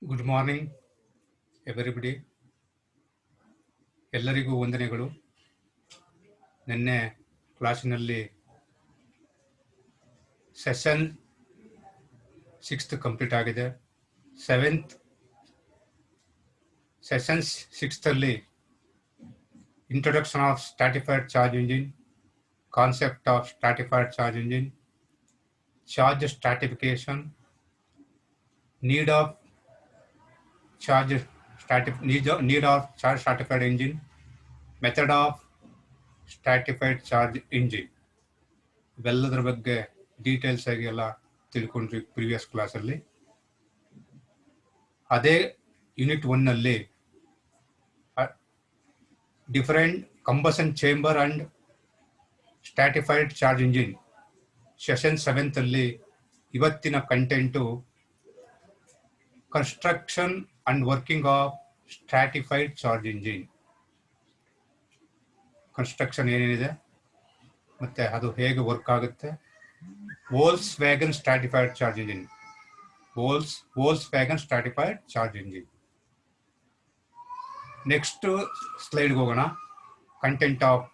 Good morning everybody. ಎಲ್ಲರಿಗೂ ವಂದನೆಗಳು. ನಿನ್ನೆ ಕ್ಲಾಸಿನಲ್ಲಿ ಸೆಷನ್ 6 ಕಂಪ್ಲೀಟ್ ಆಗಿದೆ. Session 6 introduction of stratified charge engine, concept of stratified charge engine, charge stratification, need of charge stratified engine, method of stratified charge engine ಇವೆಲ್ಲದರ ಬಗ್ಗೆ details ಆಗಿ ಎಲ್ಲ ತಿಳ್ಕೊಂಡ್ರಿ previous ಕ್ಲಾಸಲ್ಲಿ. ಅದೇ ಯೂನಿಟ್ 1ನಲ್ಲಿ different combustion chamber and stratified charge engine session 7 ಇವತ್ತಿನ content construction and working of stratified charge engine. Construction ಏನೇನಿದೆ ಮತ್ತೆ ಅದು ಹೇಗೆ ವರ್ಕ್ ಆಗುತ್ತೆ. Volkswagen stratified charge engine, Volkswagen stratified charge engine. Next ಸ್ಲೈಡ್ಗೆ ಹೋಗೋಣ. ಕಂಟೆಂಟ್ ಆಫ್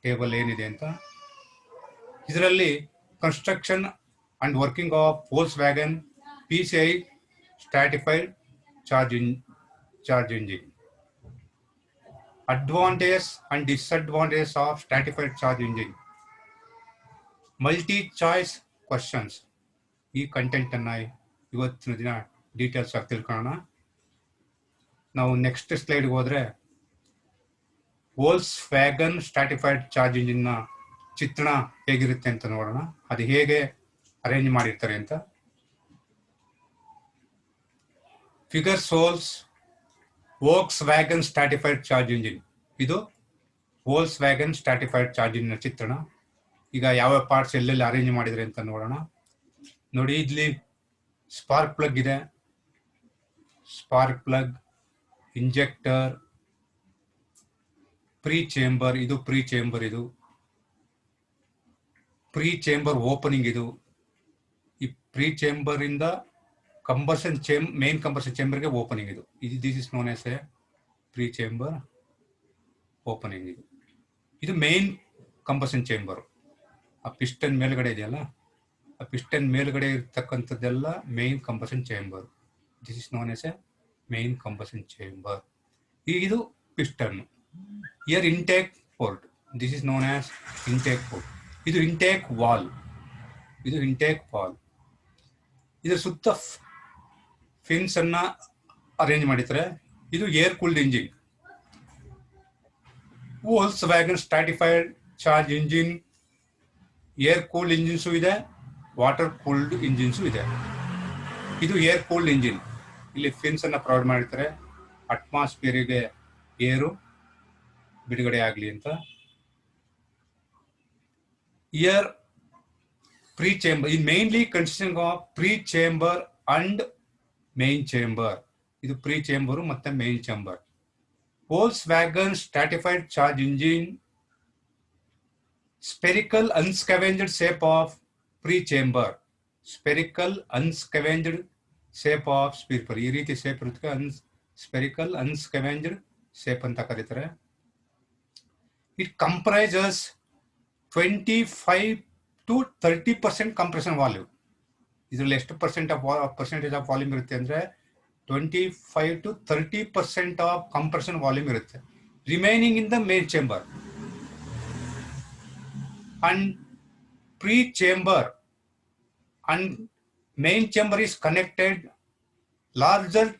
ಟೇಬಲ್ ಏನಿದೆ ಅಂತ. ಇದರಲ್ಲಿ construction and working of Volkswagen PCI stratified charge engine. Advantages and disadvantages of stratified charge engine. Multi-choice questions. ಈ content ಅನ್ನ ಇವತ್ತಿನ ದಿನ details ಆಗಿ ತಿಳ್ಕೊಳ್ಳೋಣ. ನಾವು ನೆಕ್ಸ್ಟ್ ಸ್ಲೈಡ್ಗೆ ಹೋದ್ರೆ ವೋಲ್ಕ್ಸ್ವ್ಯಾಗನ್ ಸ್ಟ್ರಾಟಿಫೈಡ್ ಚಾರ್ಜ್ ಇಂಜಿನ್ ನ ಚಿತ್ರಣ ಹೇಗಿರುತ್ತೆ ಅಂತ ನೋಡೋಣ. ಅದು ಹೇಗೆ ಅರೇಂಜ್ ಮಾಡಿರ್ತಾರೆ ಅಂತ. ಫಿಗರ್ ಸೋಲ್ಸ್ ವೋಲ್ಕ್ಸ್ವ್ಯಾಗನ್ ಸ್ಟ್ರಾಟಿಫೈಡ್ ಚಾರ್ಜ್ ಇಂಜಿನ್. ಇದು ವೋಲ್ಕ್ಸ್ವ್ಯಾಗನ್ ಸ್ಟ್ರಾಟಿಫೈಡ್ ಚಾರ್ಜ್ ಇಂಜಿನ್ ಚಿತ್ರಣ. ಈಗ ಯಾವ ಪಾರ್ಟ್ಸ್ ಎಲ್ಲೆಲ್ಲಿ ಅರೇಂಜ್ ಮಾಡಿದ್ರೆ ಅಂತ ನೋಡೋಣ. ನೋಡಿ, ಇಲ್ಲಿ ಸ್ಪಾರ್ಕ್ ಪ್ಲಗ್ ಇದೆ. Spark plug, injector, pre chamber, ಇದು ಪ್ರೀ ಚೇಂಬರ್, ಇದು ಪ್ರೀ ಚೇಂಬರ್ ಓಪನಿಂಗ್. ಇದು ಈ ಪ್ರೀ ಚೇಂಬರ್ ಇಂದ ಮೇನ್ ಕಂಬಷನ್ ಚೇಂಬರ್ಗೆ ಓಪನಿಂಗ್. ಇದು this is known as a pre chamber opening. ಇದು ಮೇನ್ ಕಂಬಷನ್ ಚೇಂಬರ್. ಆ ಪಿಸ್ಟನ್ ಮೇಲ್ಗಡೆ ಇದೆಯಲ್ಲ, ಆ ಪಿಸ್ಟನ್ ಮೇಲ್ಗಡೆ ಇರ್ತಕ್ಕಂಥದ್ದೆಲ್ಲ main combustion chamber. This is known as a main combustion chamber. ಇದು piston. Here intake port, this is known as intake port. ಇದು intake valve. ಇದರ ಸುತ್ತ ಫಿನ್ಸ್ ಅನ್ನ ಅರೇಂಜ್ ಮಾಡಿದ್ರೆ ಇದು air cooled engine. Volkswagen stratified charge engine air cooled engines ಇದೆ, water cooled engines ಇದೆ. ಇದು ಏರ್ ಕೂಲ್ಡ್ ಇಂಜಿನ್. ಇಲ್ಲಿ ಫಿನ್ಸ್ ಅನ್ನ ಪ್ರೊವೈಡ್ ಮಾಡಿರ್ತಾರೆ, ಅಟ್ಮಾಸ್ಫಿಯರ್ಗೆ ಏರು ಬಿಡುಗಡೆ ಆಗಲಿ ಅಂತ. Here pre chamber is mainly consisting of pre-chamber and main chamber. ಇದು ಪ್ರೀ ಚೇಂಬರ್ ಮತ್ತೆ main chamber. Volkswagen stratified charge engine spherical unscavenged shape of pre-chamber. spherical unscavenged shape of sphere. ಈ ರೀತಿ shape ಇರುತ್ತೆ, spherical unscavenged shape ಅಂತ ಕರೀತಾರೆ. It comprises 25 to 30% compression volume. ಇದರಲ್ಲಿ ಎಷ್ಟು percentage of volume ಇರುತ್ತೆ ಅಂದ್ರೆ 25 to 30% ಆಫ್ ಕಂಪ್ರೆಷನ್ ವಾಲ್ಯೂಮ್ ಇರುತ್ತೆ. Remaining in the main chamber and pre chamber and main chamber is connected larger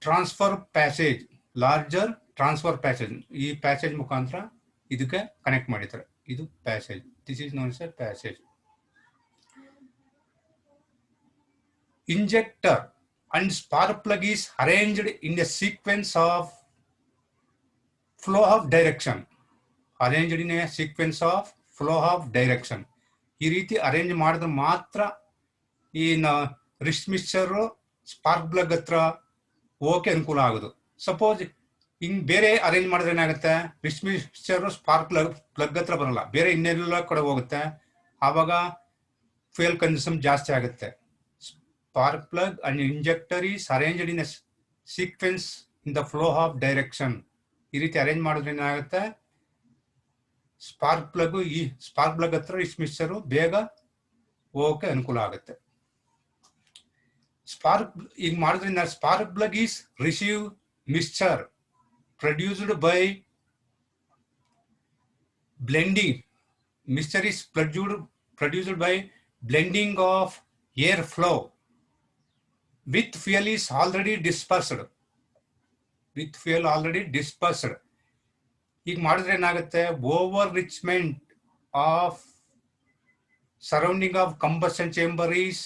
transfer passage. ಈ passage ಮುಖಾಂತರ ಇದಕ್ಕೆ ಕನೆಕ್ಟ್ ಮಾಡಿದ್ದಾರೆ. ಇದು passage. This is known as a passage. Injector and spark plug is arranged in a sequence of flow of direction. ಈ ರೀತಿ arrange ಮಾಡಿದ್ರೆ ಮಾತ್ರ ಈ ರಿಸ್ಟ್ ಮಿಕ್ಸರ್ ಸ್ಪಾರ್ಕ್ ಪ್ಲಗ್ ಹತ್ರ ಹೋಗಕ್ಕೆ ಅನುಕೂಲ ಆಗೋದು. ಸಪೋಸ್ ಹಿಂಗ್ ಬೇರೆ ಅರೇಂಜ್ ಮಾಡಿದ್ರೆ ಏನಾಗುತ್ತೆ, ರಿಸ್ಟ್ ಮಿಕ್ಸ್ಚರ್ ಸ್ಪಾರ್ಕ್ ಪ್ಲಗ್ ಹತ್ರ ಬರಲ್ಲ, ಬೇರೆ ಇನ್ನೆಲ್ಲ ಕಡೆ ಹೋಗುತ್ತೆ. ಆವಾಗ ಫ್ಯೂಯಲ್ ಕನ್ಸೂಮ್ ಜಾಸ್ತಿ ಆಗುತ್ತೆ. spark plug and injector is arranged in a sequence in the flow of direction. ಈ ರೀತಿ ಅರೇಂಜ್ ಮಾಡಿದ್ರೆ ಏನಾಗುತ್ತೆ, ಸ್ಪಾರ್ಕ್ ಪ್ಲಗ್ ಹತ್ರ ರಿಚ್ ಮಿಕ್ಸ್ಚರ್ ಬೇಗ ಹೋಗಕ್ಕೆ ಅನುಕೂಲ ಆಗುತ್ತೆ. ಈಗ ಮಾಡೋದ್ರಿಂದ spark plug is receive mixture produced by blending. Mixture is produced by blending of air flow with fuel is already dispersed. ಈಗ ಮಾಡಿದ್ರೆ ಏನಾಗುತ್ತೆ, over enrichment of surrounding of combustion chamber is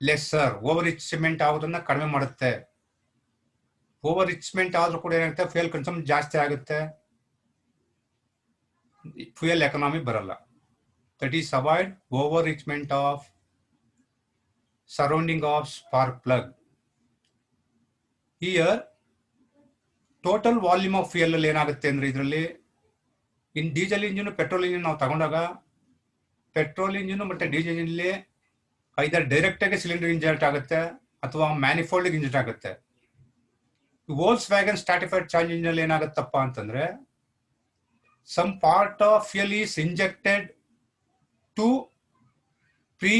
lesser. Over enrichment ಆಗೋದನ್ನ ಕಡಿಮೆ ಮಾಡುತ್ತೆ. Over Richmond ಆದ್ರೂ ಕೂಡ ಏನಾಗುತ್ತೆ, fuel consume ಜಾಸ್ತಿ ಆಗುತ್ತೆ, ಫ್ಯೂಯಲ್ ಎಕನಾಮಿ ಬರಲ್ಲ. That is avoid over enrichment of surrounding of spark plug. Here total volume of fuel ಅಲ್ಲಿ ಏನಾಗುತ್ತೆ ಅಂದ್ರೆ, ಇದರಲ್ಲಿ in diesel engine petrol engine ನಾವು ತಗೊಂಡಾಗ ಪೆಟ್ರೋಲ್ ಇಂಜಿನ್ ಮತ್ತೆ ಡೀಸೆಲ್ ಇಂಜಿನ್ ಐದರ್ ಡೈರೆಕ್ಟ್ ಆಗಿ ಸಿಲಿಂಡರ್ ಇಂಜೆಕ್ಟ್ ಆಗುತ್ತೆ ಅಥವಾ ಮ್ಯಾನಿಫೋಲ್ಡ್ ಇಂಜೆಕ್ಟ್ ಆಗುತ್ತೆ. Volkswagen stratified charge engine ಏನಾಗುತ್ತಪ್ಪ ಅಂತಂದ್ರೆ, some part of fuel is injected to pre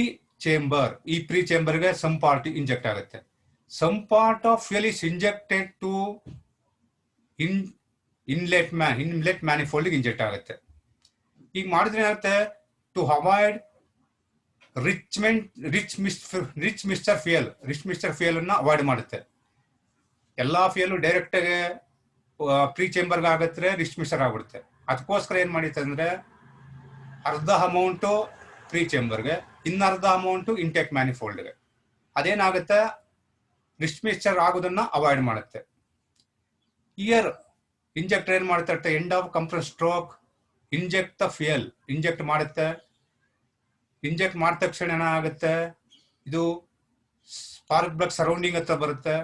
chamber. ಈ ಪ್ರೀ ಚೇಂಬರ್ಗೆ ಸಮ್ ಪಾರ್ಟ್ ಇಂಜೆಕ್ಟ್ ಆಗುತ್ತೆ. Some part of fuel is injected to inlet manifold inject ಆಗುತ್ತೆ. ಈಗ ಮಾಡಿದ್ರೆ ಏನಾಗುತ್ತೆ, to avoid rich mixture fuel ಅನ್ನ ಅವಾಯ್ಡ್ ಮಾಡುತ್ತೆ. ಎಲ್ಲಾ ಫ್ಯೂಯಲ್ ಡೈರೆಕ್ಟ್ ಆಗಿ ಪ್ರೀ ಚೇಂಬರ್ಗೆ ಆಗತ್ತೆ, ರಿಚ್ ಮಿಕ್ಸ್ಚರ್ ಆಗ್ಬಿಡುತ್ತೆ. ಅದಕ್ಕೋಸ್ಕರ ಏನ್ ಮಾಡಿತ್ತೆ ಅಂದ್ರೆ, ಅರ್ಧ ಅಮೌಂಟು ಪ್ರೀ ಚೇಂಬರ್ಗೆ, ಇನ್ನರ್ಧ ಅಮೌಂಟು ಇಂಟೇಕ್ ಮ್ಯಾನಿಫೋಲ್ಡ್ಗೆ. ಅದೇನಾಗುತ್ತೆ, ರಿಚ್ ಮಿಕ್ಸ್ಚರ್ ಆಗೋದನ್ನ ಅವಾಯ್ಡ್ ಮಾಡುತ್ತೆ. ಇಯರ್ ಇಂಜೆಕ್ಟರ್ ಏನ್ ಮಾಡುತ್ತೆ, end of compress stroke inject the fuel inject ಮಾಡುತ್ತೆ. ಇಂಜೆಕ್ಟ್ ಮಾಡಿದ ತಕ್ಷಣ ಏನಾಗುತ್ತೆ, ಇದು ಸ್ಪಾರ್ಕ್ ಪ್ಲಗ್ ಸರೌಂಡಿಂಗ್ ಹತ್ರ ಬರುತ್ತೆ,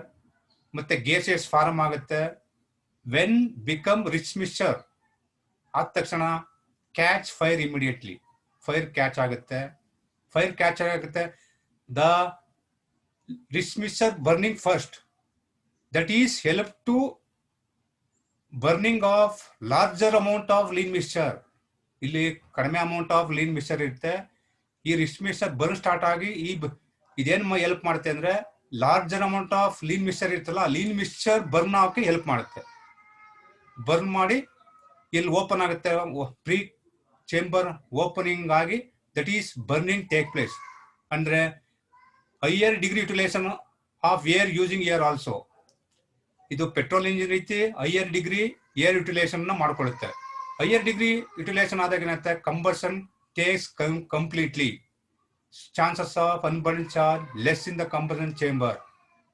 ಮತ್ತೆ ಗ್ಯಾಸಸ್ ಫಾರ್ಮ್ ಆಗುತ್ತೆ. ವೆನ್ ಬಿಕಮ್ ರಿಚ್ ಮಿಕ್ಸ್ಚರ್ ಆದ ತಕ್ಷಣ catch fire immediately, fire catch ಆಗುತ್ತೆ. The rich mixture burning first, that is help to burning of larger amount of lean mixture. ಇಲ್ಲಿ ಕಡಿಮೆ ಅಮೌಂಟ್ ಆಫ್ ಲೀನ್ ಮಿಕ್ಸ್ಚರ್ ಇರುತ್ತೆ. ಈ rich mixture burn start ಆಗಿ ಇದೇನ್ help ಮಾಡುತ್ತೆ ಅಂದ್ರೆ, larger amount of lean mixture ಇರ್ತಲ್ಲ, ಲೀನ್ ಮಿಕ್ಸ್ಚರ್ ಬರ್ನ್ ಆಗೋಕೆ ಹೆಲ್ಪ್ ಮಾಡುತ್ತೆ. ಬರ್ನ್ ಮಾಡಿ ಇಲ್ಲಿ ಓಪನ್ ಆಗುತ್ತೆ, ಪ್ರೀ ಚೇಂಬರ್ ಓಪನಿಂಗ್ ಆಗಿ that is burning take place. ಅಂದ್ರೆ higher degree utilisation of air using air also. ಇದು ಪೆಟ್ರೋಲ್ ಇಂಜಿನ್ ರೀತಿ ಹೈಯರ್ ಡಿಗ್ರಿ ಏರ್ ಯುಟಿಲೈಸೇಷನ್ ಮಾಡ್ಕೊಳ್ಳುತ್ತೆ. ಹೈಯರ್ ಡಿಗ್ರಿ ಯುಟಿಲೈಸೇಷನ್ ಆದಾಗ ಏನಾಗುತ್ತೆ, combustion takes completely, chances of unburn charge less in the combustion chamber,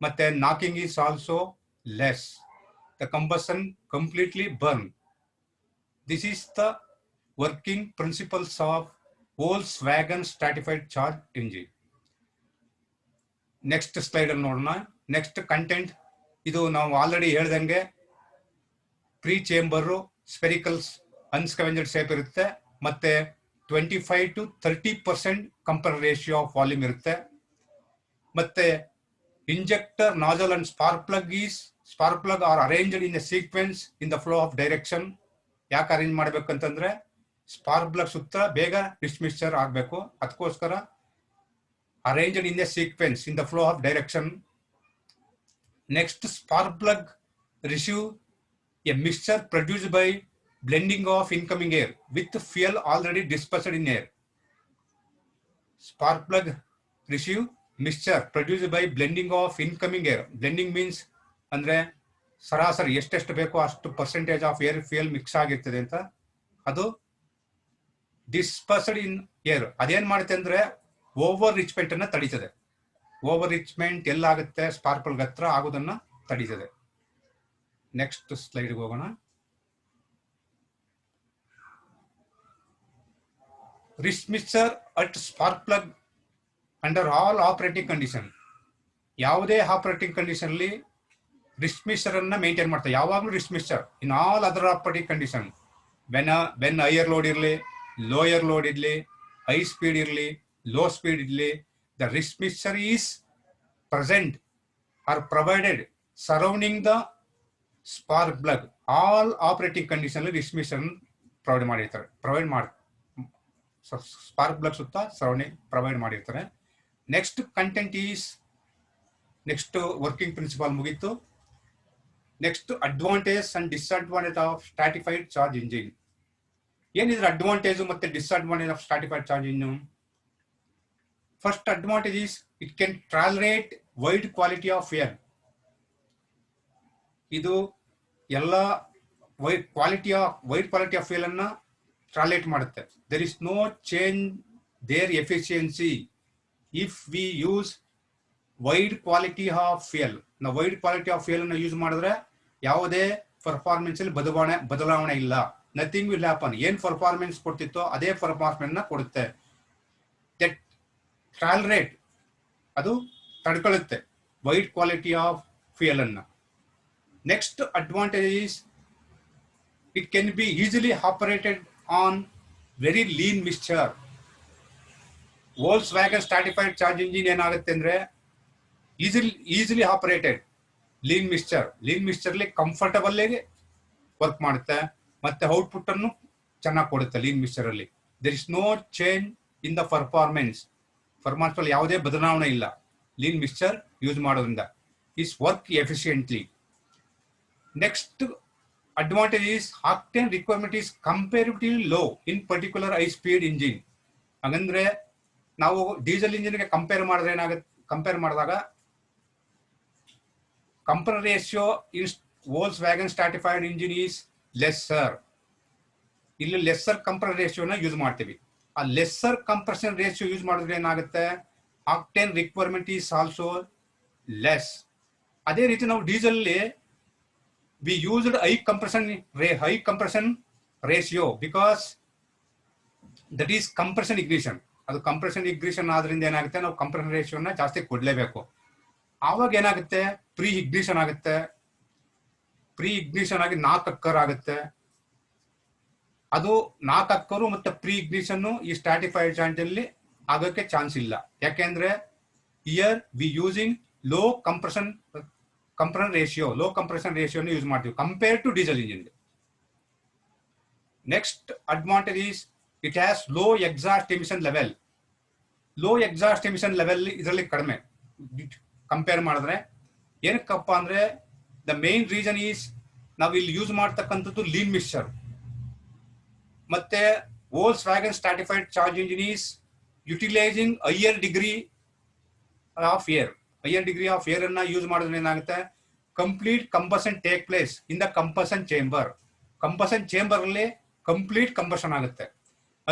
ಮತ್ತೆ knocking is also less. The combustion completely burn. This is the working principles of Volkswagen stratified charge engine. Next slide ಅಲ್ಲಿ ನೋಡೋಣ. Next content, ಇದು ನಾವು already ಹೇಳ್ದಂಗೆ pre chamber sphericals unscavenged shape ಇರುತ್ತೆ, ಮತ್ತೆ 25 to 30% ಕಂಪರ್ ratio of volume ಇರುತ್ತೆ. ಮತ್ತೆ injector nozzle and spark plug are arranged in a sequence in the flow of direction. ಯಾಕೆ ಅರೇಂಜ್ ಮಾಡ್ಬೇಕಂತಂದ್ರೆ, ಸ್ಪಾರ್ಕ್ ಪ್ಲಗ್ ಸುತ್ತ ಬೇಗ ರಿಚ್ ಮಿಕ್ಸ್ಚರ್ ಆಗಬೇಕು. ಅದಕ್ಕೋಸ್ಕರ arranged in a sequence in the flow of direction. Next, spark plug receive A mixture produced by blending of incoming air with fuel already dispersed in air. Spark plug receive mixture produced by blending of incoming air. Blending means ಅಂದ್ರೆ ಸರಾಸರಿ ಎಷ್ಟೆಷ್ಟು ಬೇಕೋ ಅಷ್ಟು percentage of air fuel mix ಆಗಿರ್ತದೆ ಅಂತ. ಅದು dispersed in air. ಅದೇನ್ ಮಾಡುತ್ತೆ ಅಂದ್ರೆ, ಓವರ್ ರಿಚ್ಮೆಂಟ್ ಅನ್ನ ತಡೀತದೆ. ಓವರ್ ರಿಚ್ಮೆಂಟ್ ಎಲ್ಲಾಗುತ್ತೆ, ಸ್ಪಾರ್ಕ್ ಪ್ಲಗ್ ಹತ್ರ ಆಗೋದನ್ನ ತಡೀತದೆ. ನೆಕ್ಸ್ಟ್ ಸ್ಲೈಡ್ಗೆ ಹೋಗೋಣ. Rich mixture at spark plug under all operating condition. ಯಾವುದೇ ಆಪರೇಟಿಂಗ್ ಕಂಡೀಷನ್ ಅಲ್ಲಿ ರಿಚ್ ಮಿಕ್ಸ್ಚರ್ ಅನ್ನ ಮೇಂಟೈನ್ ಮಾಡ್ತಾರೆ. ಯಾವಾಗಲೂ rich mixture in all other operating condition. When higher load ಇರಲಿ, ಲೋಯರ್ ಲೋಡ್ ಇರಲಿ, ಹೈ ಸ್ಪೀಡ್ ಇರಲಿ, ಲೋ ಸ್ಪೀಡ್ ಇರಲಿ, The rich mixture is present or provided surrounding the spark plug. All operating condition rich mixture provide spark plug sutta surrounding provide ಮಾಡಿರ್ತಾರೆ. Next content is next working principle ಮುಗಿತು. Next advantage and disadvantage of stratified charge engine. ಏನಿದ್ರ advantage ಮತ್ತೆ disadvantage of stratified charge engine? First advantage is it can tolerate wide quality of air. ಇದು ಎಲ್ಲ wide quality of fuel ಅನ್ನ tolerate ಮಾಡುತ್ತೆ. There is no change there efficiency if we use wide quality of fuel. ನಾವು wide quality of fuel ಅನ್ನ use ಮಾಡಿದ್ರೆ ಯಾವುದೇ performance ಅಲ್ಲಿ ಬದಲಾವಣೆ ಇಲ್ಲ. Nothing will happen. ಏನ್ ಪರ್ಫಾರ್ಮೆನ್ಸ್ ಕೊಡ್ತಿತ್ತೋ ಅದೇ ಪರ್ಫಾರ್ಮೆನ್ಸ್ ಕೊಡುತ್ತೆ. ದಟ್ ಟಾಲರೇಟ್ ಅದು ತಡ್ಕೊಳ್ಳುತ್ತೆ ವೈಡ್ ಕ್ವಾಲಿಟಿ ಆಫ್ ಫ್ಯೂಯಲ್ ಅನ್ನ. Next advantage is it can be easily operated on very lean mixture. Volkswagen stratified charge engine ಏನಾಗುತ್ತೆ ಅಂದ್ರೆ ಈಸಿಲಿ ಆಪರೇಟೆಡ್ ಲೀನ್ ಮಿಕ್ಸ್ಚರ್ಲಿ ಕಂಫರ್ಟಬಲ್ ವರ್ಕ್ ಮಾಡುತ್ತೆ ಮತ್ತೆ ಔಟ್ಪುಟ್ ಅನ್ನು ಚೆನ್ನಾಗಿ ಕೊಡುತ್ತೆ. ಲೀನ್ ಮಿಕ್ಸ್ಚರ್ ಅಲ್ಲಿ there is no change in the performance ಅಲ್ಲಿ ಯಾವುದೇ ಬದಲಾವಣೆ ಇಲ್ಲ. ಲೀನ್ ಮಿಕ್ಸ್ಚರ್ ಯೂಸ್ ಮಾಡೋದ್ರಿಂದ is work efficiently. Next advantage is octane requirement is comparatively low in particular high speed engine. ಹಾಗಂದ್ರೆ ನಾವು ಡೀಸೆಲ್ ಇಂಜಿನ್ಗೆ ಕಂಪೇರ್ ಮಾಡಿದಾಗ compression ratio in Volkswagen stratified engine is lesser. ಇಲ್ಲಿ ಲೆಸ್ಸರ್ ಕಂಪ್ರೆಷನ್ ರೇಷಿಯೋನ use ಮಾಡ್ತೀವಿ. ಆ lesser compression ratio use ಮಾಡಿದ್ರೆ ಏನಾಗುತ್ತೆ, octane requirement is also less. ಅದೇ ರೀತಿ ನಾವು diesel we used high compression ratio because that is compression ignition. ಅದು ಕಂಪ್ರೆಷನ್ ಇಗ್ನಿಷನ್ ಆದ್ರಿಂದ ಏನಾಗುತ್ತೆ, ನಾವು ಕಂಪ್ರೆಷನ್ ರೇಷಿಯೋನ ಜಾಸ್ತಿ ಕೊಡ್ಲೇಬೇಕು. ಆವಾಗ ಏನಾಗುತ್ತೆ, ಪ್ರೀ ಇಗ್ನಿಷನ್ ಆಗುತ್ತೆ. ಪ್ರೀ ಇಗ್ನಿಷನ್ ಆಗಿ 4 ಅಕ್ಕರ್ ಆಗುತ್ತೆ. ಅದು 4 ಅಕ್ಕರು ಮತ್ತೆ ಪ್ರೀ ಇಗ್ನಿಷನ್ ಈ ಸ್ಟ್ರಾಟಿಫೈಡ್ ಚಾರ್ಜ್ ಅಲ್ಲಿ ಆಗೋಕ್ಕೆ ಚಾನ್ಸ್ ಇಲ್ಲ. ಯಾಕೆಂದ್ರೆ here we using low compression ರೇಷಿಯೋನ ಯೂಸ್ ಮಾಡ್ತೀವಿ compare to diesel engine. Next advantage is it has low exhaust emission level. ಇದರಲ್ಲಿ ಕಡಿಮೆ ಕಂಪೇರ್ ಮಾಡಿದ್ರೆ. ಏನಕ್ಕಪ್ಪ ಅಂದ್ರೆ ದ ಮೇನ್ ರೀಸನ್ ಈಸ್ ನಾವು ಇಲ್ಲಿ ಯೂಸ್ ಮಾಡ್ತಕ್ಕಂಥದ್ದು ಲೀನ್ ಮಿಕ್ಸ್ಚರ್. ಮತ್ತೆ Volkswagen stratified charge engine is utilising higher degree of air ಅನ್ನ ಯೂಸ್ ಮಾಡಿದ್ರೆ ಏನಾಗುತ್ತೆ, complete combustion take place in the combustion chamber ಅಲ್ಲಿ ಕಂಪ್ಲೀಟ್ ಕಂಬಷನ್ ಆಗುತ್ತೆ.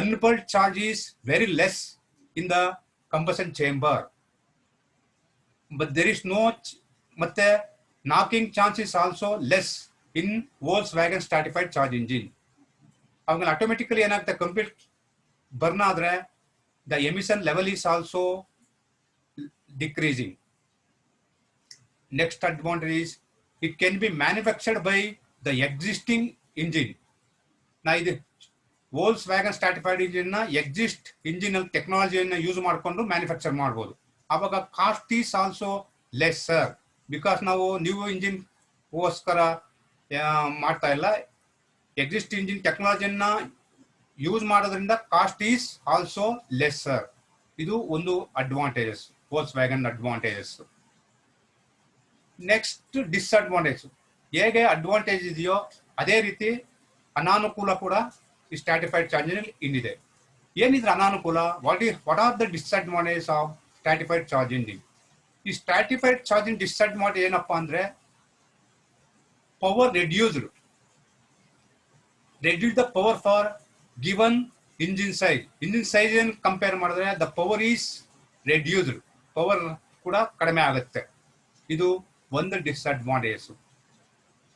Unburned charge is very less in the combustion chamber. But there is no ಮತ್ತೆ knocking chance is also less in Volkswagen stratified charge engine. ಅವಾಗ automatically ಏನಾಗುತ್ತೆ, complete burn ಆದ್ರೆ the emission level is also decreasing. Next advantage is it can B manufactured by the existing engine. ಇದು Volkswagen stratified engine ನ exist engine ಟೆಕ್ನಾಲಜಿಯನ್ನ use ಮಾಡಿಕೊಂಡು manufacture ಮಾಡಬಹುದು. ಅವಾಗ cost is also lesser because ನಾವು new engine ಗೋಸ್ಕರ ಮಾಡ್ತಾ ಇಲ್ಲ, exist engine ಟೆಕ್ನಾಲಜಿಯನ್ನ use ಮಾಡೋದ್ರಿಂದ ಕಾಸ್ಟ್ ಈಸ್ ಆಲ್ಸೋ ಲೆಸ್ಸರ್. ಇದು ಒಂದು ಅಡ್ವಾಂಟೇಜಸ್, ವೋಲ್ಕ್ಸ್ವ್ಯಾಗನ್ ಅಡ್ವಾಂಟೇಜಸ್. Next disadvantage. ಹೇಗೆ ಅಡ್ವಾಂಟೇಜ್ ಇದೆಯೋ ಅದೇ ರೀತಿ ಅನಾನುಕೂಲ ಕೂಡ ಈ ಸ್ಟ್ರಾಟಿಫೈಡ್ ಚಾರ್ಜ್ ಇಂದಿದೆ. ಏನಿದ್ರೆ ಅನಾನುಕೂಲ, what are the disadvantage of stratified charge engine? ಈ ಸ್ಟ್ರಾಟಿಫೈಡ್ ಚಾರ್ಜಿಂಗ್ ಡಿಸ್ಅಡ್ವಾಂಟೇಜ್ ಏನಪ್ಪಾ ಅಂದ್ರೆ power reduce the power for given engine size ಏನ್ ಕಂಪೇರ್ ಮಾಡಿದ್ರೆ the power is reduced, power ಕೂಡ ಕಡಿಮೆ ಆಗುತ್ತೆ. ಇದು ಒಂದು ಡಿಸ್ಅಡ್ವಾಂಟೇಜ್.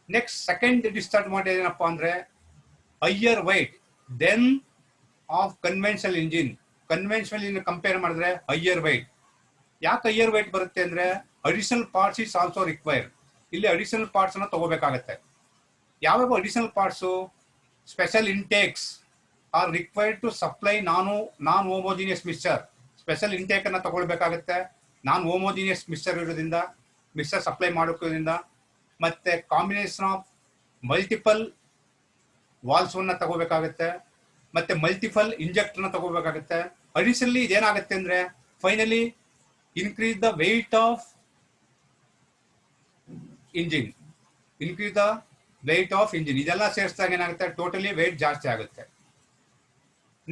ನೆಕ್ಸ್ಟ್ ಸೆಕೆಂಡ್ ಡಿಸ್ಅಡ್ವಾಂಟೇಜ್ ಏನಪ್ಪಾ ಅಂದ್ರೆ higher weight then of conventional engine compare ಮಾಡಿದ್ರೆ ಹೈಯರ್ ವೈಟ್. ಯಾಕೆ ಹೈಯರ್ ವೈಟ್ ಬರುತ್ತೆ ಅಂದ್ರೆ additional parts is also required. ಇಲ್ಲಿ ಅಡಿಷನಲ್ ಪಾರ್ಟ್ಸ್ ಅನ್ನ ತಗೋಬೇಕಾಗತ್ತೆ. ಯಾವ್ಯಾವ additional parts? Special intakes are required to supply non homogeneous mixture. Special intake ಅನ್ನ ತಗೊಳ್ಬೇಕಾಗುತ್ತೆ. ನಾನ್ ಹೋಮೋಜಿನಿಯಸ್ ಮಿಕ್ಸ್ಚರ್ ಇರೋದ್ರಿಂದ, ಮಿಕ್ಸ್ಚರ್ ಸಪ್ಲೈ ಮಾಡೋದ್ರಿಂದ, ಮತ್ತೆ ಕಾಂಬಿನೇಷನ್ ಆಫ್ ಮಲ್ಟಿಪಲ್ ವಾಲ್ಸ್ ಅನ್ನ ತಗೋಬೇಕಾಗುತ್ತೆ, ಮತ್ತೆ ಮಲ್ಟಿಪಲ್ ಇಂಜೆಕ್ಟರ್ ನ ತಗೋಬೇಕಾಗುತ್ತೆ. ಅಡಿಷನಲಿ ಇದೇನಾಗುತ್ತೆ ಅಂದ್ರೆ finally increase the weight of engine, ಇದೆಲ್ಲ ಸೇರಿಸಿದಾಗ ಏನಾಗುತ್ತೆ, ಟೋಟಲಿ ವೆಯ್ಟ್ ಜಾಸ್ತಿ ಆಗುತ್ತೆ.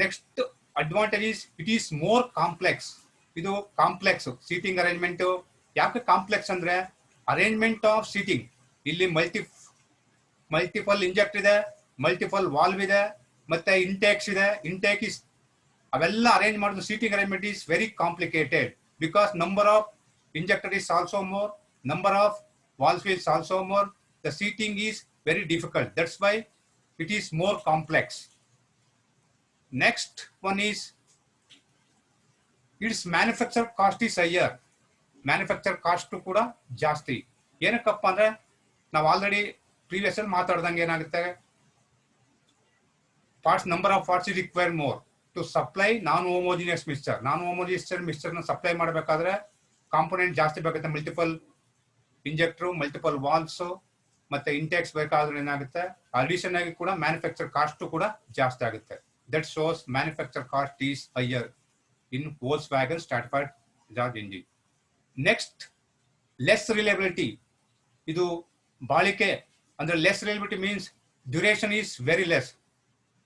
Next advantage is it is more complex. ಇದು ಕಾಂಪ್ಲೆಕ್ಸ್ ಸೀಟಿಂಗ್ ಅರೇಂಜ್ಮೆಂಟ್. ಯಾಕೆ ಕಾಂಪ್ಲೆಕ್ಸ್ ಅಂದ್ರೆ ಅರೇಂಜ್ಮೆಂಟ್ ಆಫ್ ಸೀಟಿಂಗ್, ಇಲ್ಲಿ ಮಲ್ಟಿಪಲ್ ಇಂಜೆಕ್ಟ್ ಇದೆ, ಮಲ್ಟಿಪಲ್ ವಾಲ್ವ್ ಇದೆ, ಮತ್ತೆ ಇಂಟೇಕ್ಸ್ ಇದೆ. ಇಂಟೇಕ್ ಇಸ್ ಅವೆಲ್ಲ ಅರೇಂಜ್ ಮಾಡೋದು, seating arrangement is very complicated because number of injector is also more, number of valves is also more, the seating is very difficult, that's why it is more complex. Next one is its manufacture cost is higher. Manufacture cost ಕೂಡ ಜಾಸ್ತಿ. ಏನಕ್ಕಪ್ಪ ಅಂದ್ರೆ ನಾವು already previous ಅಲ್ಲಿ ಮಾತಾಡ್ದಂಗೆ ಏನಾಗುತ್ತೆ, parts number of parts is require more to supply non homogeneous mixture. Non homogeneous mixture ನ supply ಮಾಡಬೇಕಾದ್ರೆ ಕಾಂಪೋನೆಂಟ್ ಜಾಸ್ತಿ ಬೇಕಾಗುತ್ತೆ. ಮಲ್ಟಿಪಲ್ ಇಂಜೆಕ್ಟರ್, ಮಲ್ಟಿಪಲ್ ವಾಲ್ವ್ಸ್ ಮತ್ತೆ ಇಂಟೆಕ್ಸ್ ಬೇಕಾದ್ರೆ ಏನಾಗುತ್ತೆ, ಅಡಿಷನ್ ಆಗಿ ಕೂಡ ಮ್ಯಾನುಫ್ಯಾಕ್ಚರ್ ಕಾಸ್ಟ್ ಕೂಡ ಜಾಸ್ತಿ ಆಗುತ್ತೆ. That shows manufacture cost is higher in Volkswagen stratified charge engine. Next less reliability. ಇದು ಬಾಳಿಕೆ ಅಂದ್ರೆ less reliability means duration is very less.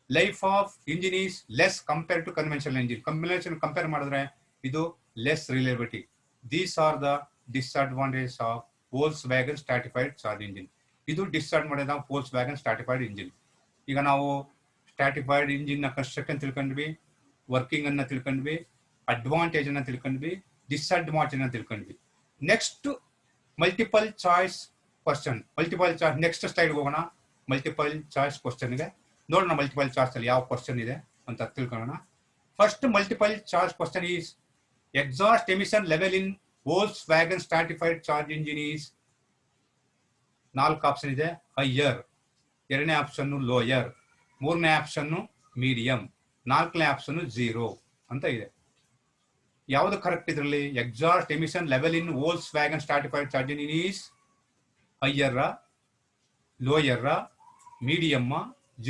Life of engine is less compare to conventional engine. Conventional compare ಮಾಡಿದ್ರೆ ಇದು less reliability. These are the disadvantages of Volkswagen Stratified Charge Engine. ಇದು disadvantage of Volkswagen Stratified Engine. ಈಗ ನಾವು stratified engine ನ construction ತಿಳ್ಕೊಂಡ್ವಿ, working ಅನ್ನ ತಿಳ್ಕೊಂಡ್ವಿ, advantage ಅನ್ನ ತಿಳ್ಕೊಂಡ್ವಿ, ಡಿಸ್ಅಡ್ವಾಂಟೇಜ್ ಅನ್ನ ತಿಳ್ಕೊಂಡ್ವಿ. Next multiple choice question. Multiple choice next slide ಹೋಗೋಣ. ಮಲ್ಟಿಪಲ್ ಚಾಯ್ಸ್ ಕ್ವಶನ್ಗೆ ನೋಡೋಣ, ಮಲ್ಟಿಪಲ್ ಚಾಯ್ಸ್ ಅಲ್ಲಿ ಯಾವ ಕ್ವಶನ್ ಇದೆ ಅಂತ ತಿಳ್ಕೊಳ್ಳೋಣ. First multiple choice question is exhaust emission level in Volkswagen Stratified Charge Engine is 4 option ಇದೆ. ಹೈಯರ್, 2ನೇ ಆಪ್ಷನ್ ಲೋಯರ್, 3ನೇ ಆಪ್ಷನ್ ಮೀಡಿಯಂ, 4ನೇ ಆಪ್ಷನ್ 0 ಅಂತ ಇದೆ. ಯಾವುದು ಕರೆಕ್ಟ್ ಇದರಲ್ಲಿ? Exhaust emission level in Volkswagen Stratified Charge Engine is higher, lower, medium,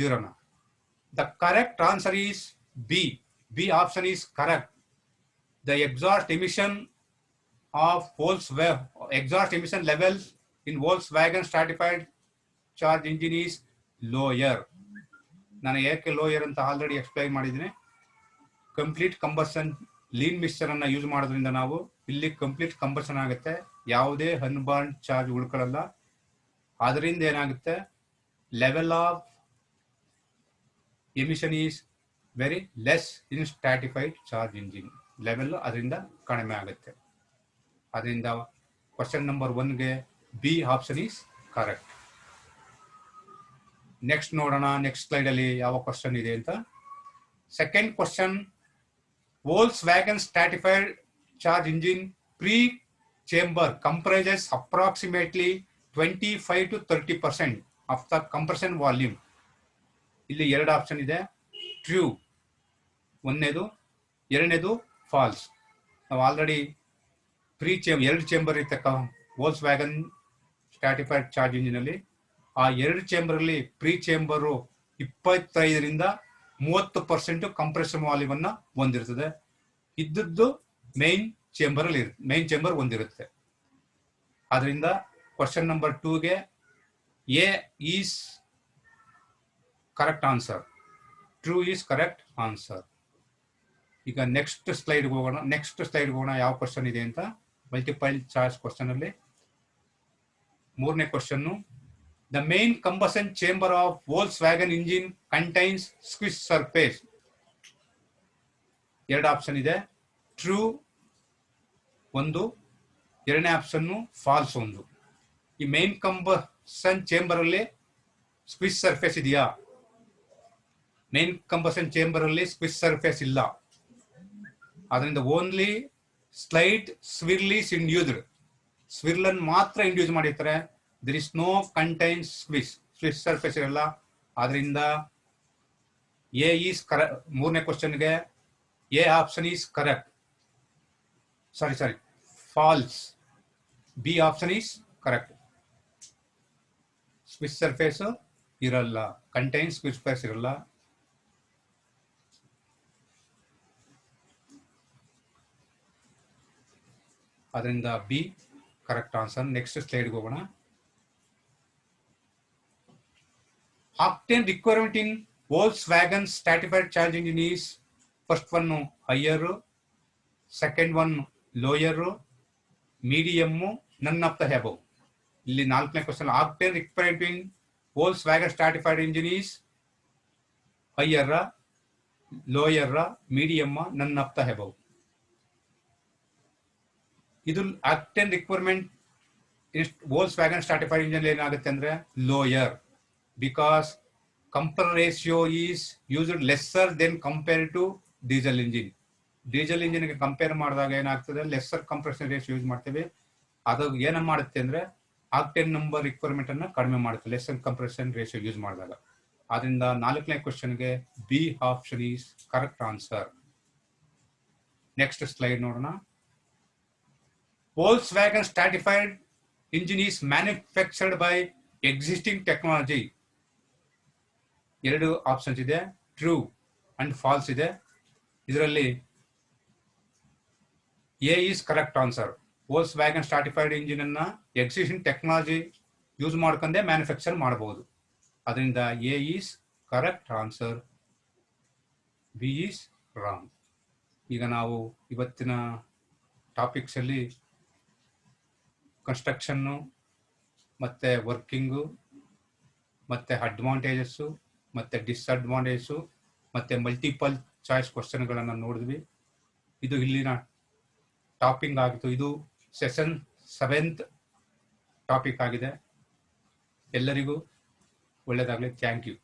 0. The correct answer is B. B option is correct. The exhaust emission levels in Volkswagen Stratified Charge Engine is lower. ನಾನು ಯಾಕೆ lower ಅಂತ already explain ಮಾಡಿದ್ದೀನಿ. Complete combustion lean mixture ಅನ್ನ use ಮಾಡೋದ್ರಿಂದ ನಾವು ಇಲ್ಲಿ complete combustion ಆಗುತ್ತೆ, ಯಾವುದೇ ಅನ್ಬರ್ನ್ ಚಾರ್ಜ್ ಉಳ್ಕೊಳ್ಳಲ್ಲ. ಅದರಿಂದ ಏನಾಗುತ್ತೆ, level of emission is very less in stratified charge engine. Level ಅದರಿಂದ ಕಡಿಮೆ ಆಗುತ್ತೆ. ಅದರಿಂದ ಕ್ವಶನ್ ನಂಬರ್ 1ಗೆ B option is correct. Next ನೋಡೋಣ, ನೆಕ್ಸ್ಟ್ ಸ್ಲೈಡ್ ಅಲ್ಲಿ ಯಾವ ಕ್ವಶನ್ ಇದೆ ಅಂತ. Second question, Volkswagen Stratified Charge Engine pre-chamber comprises approximately 25 to 30% of the compression volume. ಇಲ್ಲಿ 2 ಆಪ್ಷನ್ ಇದೆ. ಟ್ರೂ ಒಂದನೇದು, 2ನೇದು ಫಾಲ್ಸ್. ನಾವು ಆಲ್ರೆಡಿ ಎರಡು ಚೇಂಬರ್ ಇರ್ತಕ್ಕ Volkswagen Stratified Charge Engine ಅಲ್ಲಿ ಆ 2 ಚೇಂಬರ್ ಅಲ್ಲಿ ಪ್ರೀ ಚೇಂಬರು 25ರಿಂದ 30% ಕಂಪ್ರೆಷನ್ ವಾಲ್ಯೂಮ್ ಅನ್ನ ಹೊಂದಿರ್ತದೆ. ಇದ್ದದ್ದು ಮೇನ್ ಚೇಂಬರ್ ಅಲ್ಲಿ ಮೇನ್ ಚೇಂಬರ್ ಹೊಂದಿರುತ್ತೆ. ಆದ್ರಿಂದ ಕ್ವಶನ್ ನಂಬರ್ 2ಗೆ A is correct answer. True is correct answer. ಈಗ ನೆಕ್ಸ್ಟ್ ಸ್ಲೈಡ್ ಹೋಗೋಣ. ಯಾವ ಕ್ವಶನ್ ಇದೆ ಅಂತ. ಮಲ್ಟಿಪಲ್ ಚಾಯ್ಸ್ ಕ್ವಶನ್ ಅಲ್ಲಿ 3ನೇ question, the main combustion chamber of Volkswagen engine contains squish surface. 2 option ಇದೆ. ಟ್ರೂ 1, 2ನೇ ಆಪ್ಷನ್ ಫಾಲ್ಸ್ 1. ಈ ಮೇನ್ ಕಂಬಷನ್ ಚೇಂಬರ್ ಅಲ್ಲಿ ಸ್ಕ್ವಿಸ್ ಸರ್ಫೇಸ್ ಇದೆಯಾ? ಮೇನ್ ಕಂಬಷನ್ ಚೇಂಬರ್ ಅಲ್ಲಿ ಸ್ಕ್ವಿಸ್ ಸರ್ಫೇಸ್ ಇಲ್ಲ. ಅದರಿಂದ only slide swirl is induced. Swirl ಅನ್ನು ಮಾತ್ರ ಇಂಡ್ಯೂಸ್ ಮಾಡಿರ್ತಾರೆ. there is no contains ಸ್ವಿಸ್ ಸರ್ಫೇಸ್ ಇರಲ್ಲ. ಆದ್ರಿಂದ ಎ ಈಸ್ ಕರೆಕ್ಟ್. 3ನೇ ಕ್ವಶನ್ಗೆ A option is correct. Sorry false. B option is correct. ಸ್ವಿಚ್ ಸರ್ಫೇಸ್ ಇರಲ್ಲ, ಕಂಟೈನ್ ಸ್ವಿಚ್ ಸರ್ಫೇಸ್ ಇರಲ್ಲ. ಅದರಿಂದ ಬಿ ಕರೆಕ್ಟ್ ಆನ್ಸರ್. ನೆಕ್ಸ್ಟ್ ಸ್ಲೈಡ್ಗೆ ಹೋಗೋಣ. Octane requirement in Volkswagen stratified charge engine is first one higher, second one lower, medium, none of the above. ಇಲ್ಲಿ 4ನೇ question. Octane requirement in Volkswagen stratified engine is higher, lower, medium, none of the above. ಇದು octane requirement Volkswagen stratified engine ಏನಾಗುತ್ತೆ ಅಂದ್ರೆ lower, because compressor ratio is used lesser then compare to diesel engine. Diesel ಇಂಜಿನ್ಗೆ compare ಮಾಡಿದಾಗ ಏನಾಗ್ತದೆ, lesser compression ratio use ಮಾಡ್ತೇವೆ. ಅದು ಏನ ಮಾಡುತ್ತೆ ಅಂದ್ರೆ ಆಕ್ಟೇನ್ ನಂಬರ್ ರಿಕ್ವೈರ್ಮೆಂಟ್ ಅನ್ನ ಕಡಿಮೆ ಮಾಡುತ್ತೆ ಲೆಸ್ಸರ್ ಕಂಪ್ರೆಷನ್ ರೇಷಿಯೋ ಯೂಸ್ ಮಾಡಿದಾಗ. ಆದ್ರಿಂದ 4ನೇ ಕ್ವೆಶ್ಚನ್ಗೆ B option is correct answer. Next slide ನೋಡೋಣ. Volkswagen stratified engine is manufactured by existing technology. ಎರಡು ಆಪ್ಷನ್ಸ್ ಇದೆ, ಟ್ರೂ ಅಂಡ್ ಫಾಲ್ಸ್ ಇದೆ. ಇದರಲ್ಲಿ A is correct answer. Volkswagen stratified engine ಅನ್ನ ಎಕ್ಸಿಸ್ಟಿಂಗ್ ಟೆಕ್ನಾಲಜಿ ಯೂಸ್ ಮಾಡ್ಕೊಂಡೆ ಮ್ಯಾನುಫ್ಯಾಕ್ಚರ್ ಮಾಡಬಹುದು. ಅದರಿಂದ A is correct answer, B is wrong. ಈಗ ನಾವು ಇವತ್ತಿನ ಟಾಪಿಕ್ಸ್ ಅಲ್ಲಿ ಕನ್ಸ್ಟ್ರಕ್ಷನ್ನು ಮತ್ತೆ ವರ್ಕಿಂಗು ಮತ್ತೆ ಅಡ್ವಾಂಟೇಜಸ್ಸು ಮತ್ತೆ ಡಿಸ್ಅಡ್ವಾಂಟೇಜಸ್ಸು ಮತ್ತೆ ಮಲ್ಟಿಪಲ್ ಚಾಯ್ಸ್ ಕ್ವಶನ್ಗಳನ್ನು ನೋಡಿದ್ವಿ. ಇದು ಇಲ್ಲಿನ ಟಾಪಿಕ್ ಆಗಿತ್ತು. ಇದು ಸೆಷನ್ 7th ಟಾಪಿಕ್ ಆಗಿದೆ. ಎಲ್ಲರಿಗೂ ಒಳ್ಳೆಯದಾಗಲಿ. Thank you.